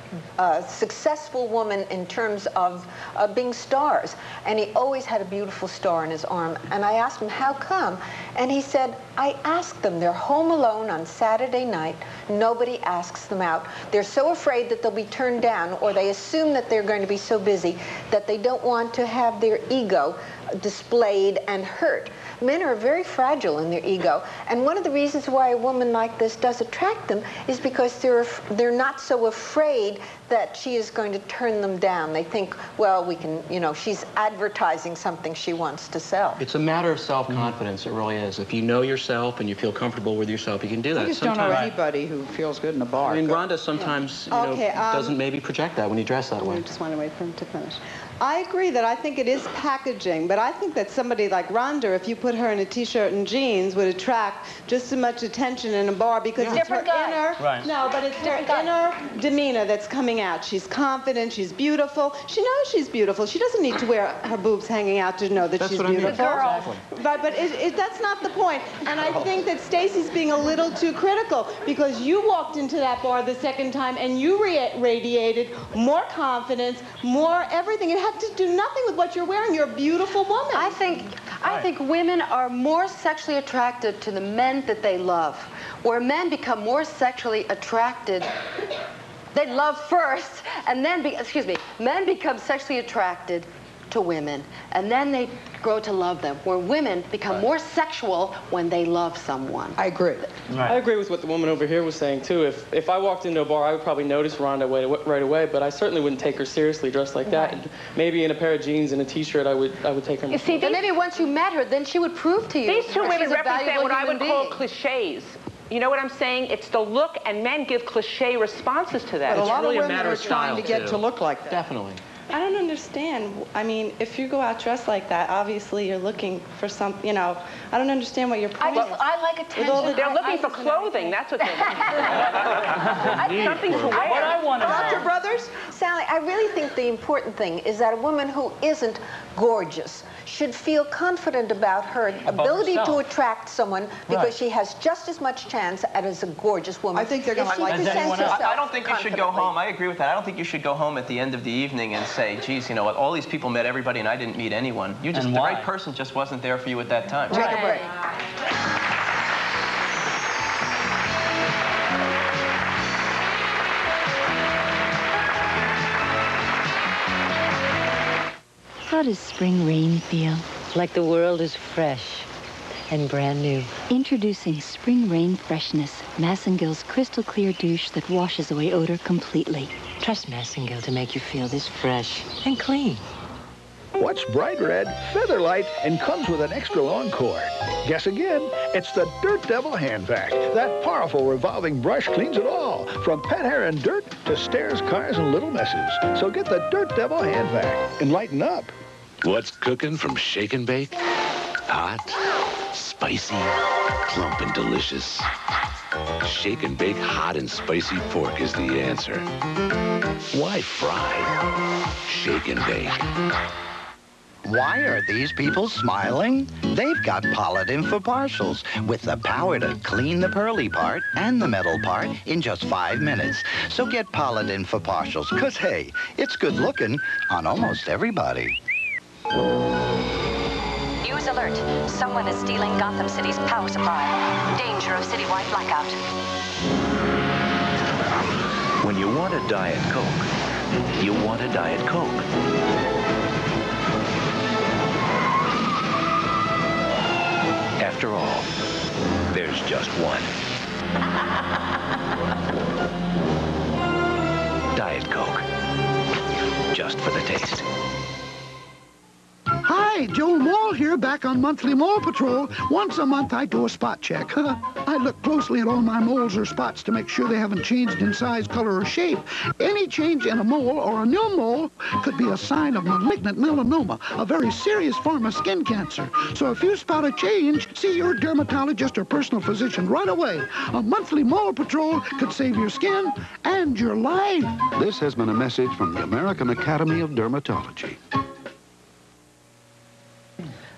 successful woman in terms of being stars. And he always had a beautiful star in his arm. And I asked him, how come? And he said, I ask them. They're home alone on Saturday night. Nobody asks them out. They're so afraid that they'll be turned down, or they assume that they're going to be so busy that they don't want to have their ego displayed and hurt. Men are very fragile in their ego, and one of the reasons why a woman like this does attract them is because they're not so afraid that she is going to turn them down. They think, well, we can, you know, she's advertising something she wants to sell. It's a matter of self-confidence, it really is. If you know yourself and you feel comfortable with yourself, you can do that. I just don't know anybody who feels good in a bar. I mean, Rhonda sometimes, you know, doesn't maybe project that when you dress that way. I just want to wait for him to finish. I agree that I think it is packaging, but I think that somebody like Rhonda, if you put her in a t-shirt and jeans, would attract just as much attention in a bar because it's her inner, no, but it's her inner demeanor that's coming out. She's confident, she's beautiful. She knows she's beautiful. She doesn't need to wear her boobs hanging out to know that she's beautiful. Exactly. But that's not the point. And I think that Stacy's being a little too critical because you walked into that bar the second time and you radiated more confidence, more everything. It had to do nothing with what you're wearing. You're a beautiful woman. I think women are more sexually attracted to the men that they love. Where men become more sexually attracted, they love first, and then, men become sexually attracted to women, and then they grow to love them, where women become more sexual when they love someone. I agree. I agree with what the woman over here was saying, too. If I walked into a bar, I would probably notice Rhonda right away, but I certainly wouldn't take her seriously dressed like that. And maybe in a pair of jeans and a T-shirt, I would take her. You see, maybe once you met her, then she would prove to you. These two women represent what I would call cliches. You know what I'm saying? It's the look, and men give cliche responses to that. But a lot of women are trying to get to look like that. Definitely. I don't understand. I mean, if you go out dressed like that, obviously you're looking for some, you know, I don't understand what your point is. I like attention. They're looking for clothing. That's what they're looking for. Something to wear. What I want to Dr. Brothers? Sally, I really think the important thing is that a woman who isn't gorgeous should feel confident about her ability to attract someone because she has just as much chance as a gorgeous woman. I think they're going to like I don't think you should go home. I agree with that. I don't think you should go home at the end of the evening and say, geez, you know what, all these people met everybody and I didn't meet anyone. You just, the right person just wasn't there for you at that time. Take a break. How does spring rain feel? Like the world is fresh and brand new. Introducing Spring Rain Freshness, Massengill's crystal clear douche that washes away odor completely. Trust Massengill to make you feel this fresh and clean. What's bright red, feather light, and comes with an extra long cord? Guess again, it's the Dirt Devil Hand Vac. That powerful revolving brush cleans it all, from pet hair and dirt to stairs, cars, and little messes. So get the Dirt Devil Hand Vac and lighten up. What's cooking from Shake and Bake? Hot, spicy, plump, and delicious. Shake and Bake hot and spicy pork is the answer. Why fry? Shake and Bake. Why are these people smiling? They've got Polidin for partials with the power to clean the pearly part and the metal part in just 5 minutes. So get Polidin for partials, because, hey, it's good looking on almost everybody. News alert. Someone is stealing Gotham City's power supply. Danger of citywide blackout. When you want a Diet Coke, you want a Diet Coke. After all, there's just one. Diet Coke. Just for the taste. Hi, Joe Mall here, back on monthly mole patrol. Once a month, I do a spot check. I look closely at all my moles or spots to make sure they haven't changed in size, color, or shape. Any change in a mole or a new mole could be a sign of malignant melanoma, a very serious form of skin cancer. So if you spot a change, see your dermatologist or personal physician right away. A monthly mole patrol could save your skin and your life. This has been a message from the American Academy of Dermatology.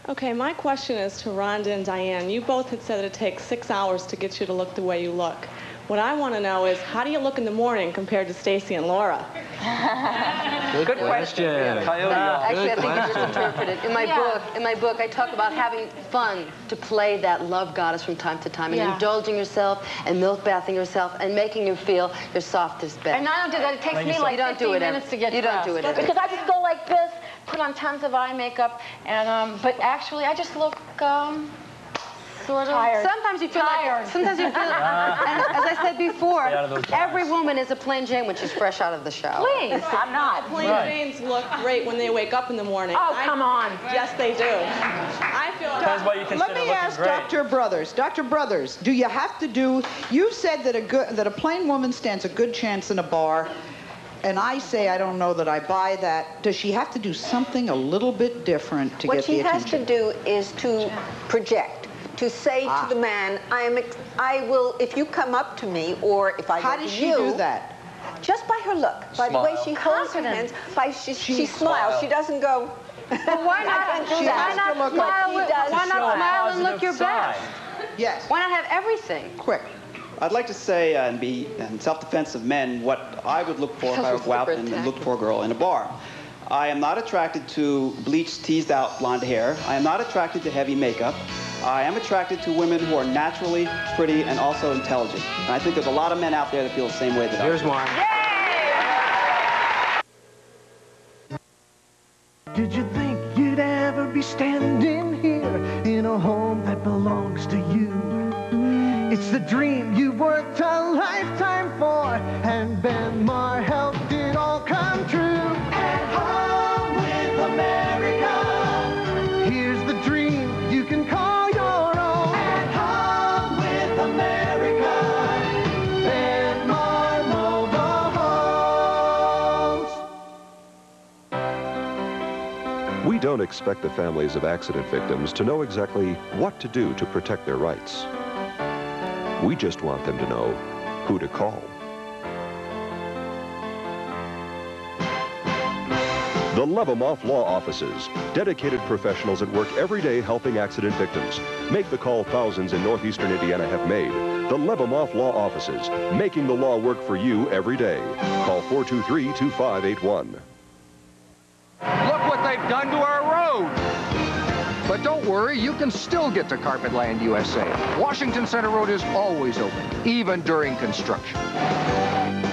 Okay, my question is to Rhonda and Diane. You both had said that it takes 6 hours to get you to look the way you look. What I want to know is, how do you look in the morning compared to Stacy and Laura? Good question. Actually, I think you misinterpreted. In my book, I talk about having fun to play that love goddess from time to time, and indulging yourself and milk bathing yourself and making you feel your softest best. And I don't do that. It takes me like 15 minutes to get dressed. You don't do it. Because I just go like this, put on tons of eye makeup, and but actually I just look sort of tired. Sometimes you feel like, sometimes you feel and as I said before, every woman is a plain Jane when she's fresh out of the shower. Please, I'm not. Plain Janes look great when they wake up in the morning. Oh, come on. Yes, they do. I feel Let me ask Dr. Brothers. Dr. Brothers, do you have to do, you said that a plain woman stands a good chance in a bar, and I say I don't know that I buy that. Does she have to do something a little bit different to get the attention? What she has to do is to project, to say to the man, I will, if you come up to me, or if I How go does to she you, do that? Just by her look, by the way she holds her hands, by she smiles. She doesn't go. But why not? Why not smile and look your best? Yes. Why not have everything? Quick. I'd like to say, and be in self-defense of men, what I would look for if I would go out and look for a girl in a bar. I am not attracted to bleached, teased-out blonde hair. I am not attracted to heavy makeup. I am attracted to women who are naturally pretty and also intelligent. And I think there's a lot of men out there that feel the same way that I do. Here's one. Did you think you'd ever be standing here in a home that belongs to you? It's the dream you worked a lifetime for, and Ben Mar helped it all come true. At home with America, here's the dream you can call your own. At home with America, Ben Mar Mobile Homes. We don't expect the families of accident victims to know exactly what to do to protect their rights. We just want them to know who to call. The Levemoff Law Offices, dedicated professionals at work every day helping accident victims. Make the call thousands in northeastern Indiana have made. The Levemoff Law Offices, making the law work for you every day. Call 423-2581. Look what they've done to our road. But don't worry, you can still get to Carpetland USA. Washington Center Road is always open, even during construction.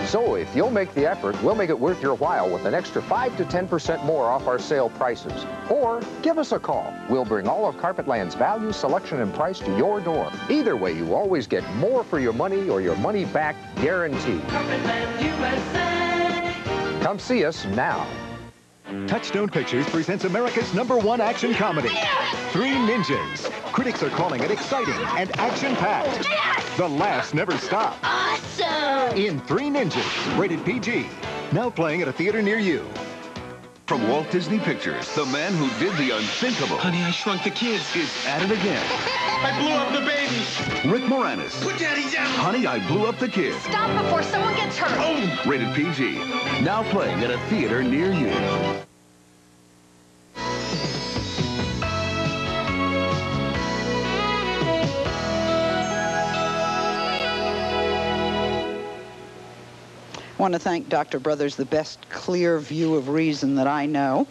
So if you'll make the effort, we'll make it worth your while with an extra 5 to 10% more off our sale prices. Or give us a call. We'll bring all of Carpetland's value, selection, and price to your door. Either way, you always get more for your money or your money back guaranteed. Carpetland USA. Come see us now. Touchstone Pictures presents America's #1 action comedy, Three Ninjas. Critics are calling it exciting and action-packed. The laughs never stop. Awesome! In Three Ninjas, rated PG. Now playing at a theater near you. From Walt Disney Pictures, the man who did the unthinkable. Honey, I Shrunk the Kids. Is at it again. I blew up the baby. Rick Moranis. Put Daddy down. Honey, I Blew Up the Kid. Stop before someone gets hurt. Oh. Rated PG. Now playing at a theater near you. I want to thank Dr. Brothers, the best clear view of reason that I know.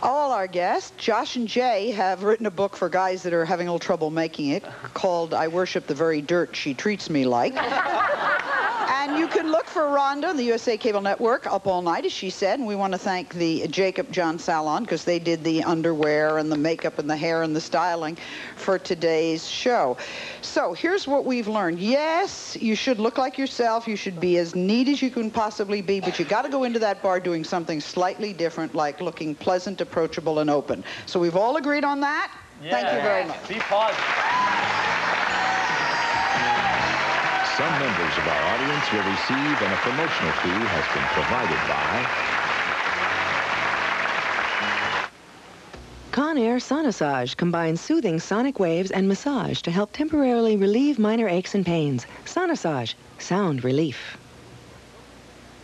All our guests, Josh and Jay, have written a book for guys that are having a little trouble making it called I Worship the Very Dirt She Treats Me Like. And you can look for Rhonda on the USA Cable Network up all night, as she said. And we want to thank the Jacob John Salon, because they did the underwear and the makeup and the hair and the styling for today's show. So here's what we've learned. Yes, you should look like yourself. You should be as neat as you can possibly be, but you got to go into that bar doing something slightly different, like looking pleasant, approachable, and open. So we've all agreed on that? Yeah. Thank you very much. Be positive. Some members of our audience will receive, and a promotional fee has been provided by Conair Sonisage combines soothing sonic waves and massage to help temporarily relieve minor aches and pains. Sonisage, sound relief.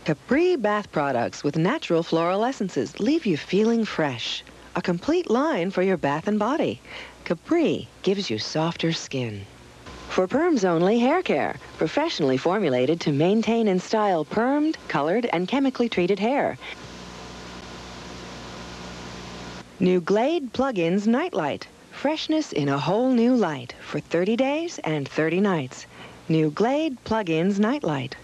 Capri bath products with natural floral essences leave you feeling fresh. A complete line for your bath and body. Capri gives you softer skin. For perms only hair care, professionally formulated to maintain and style permed, colored, and chemically treated hair. New Glade Plug-ins Nightlight. Freshness in a whole new light for 30 days and 30 nights. New Glade Plug-ins Nightlight.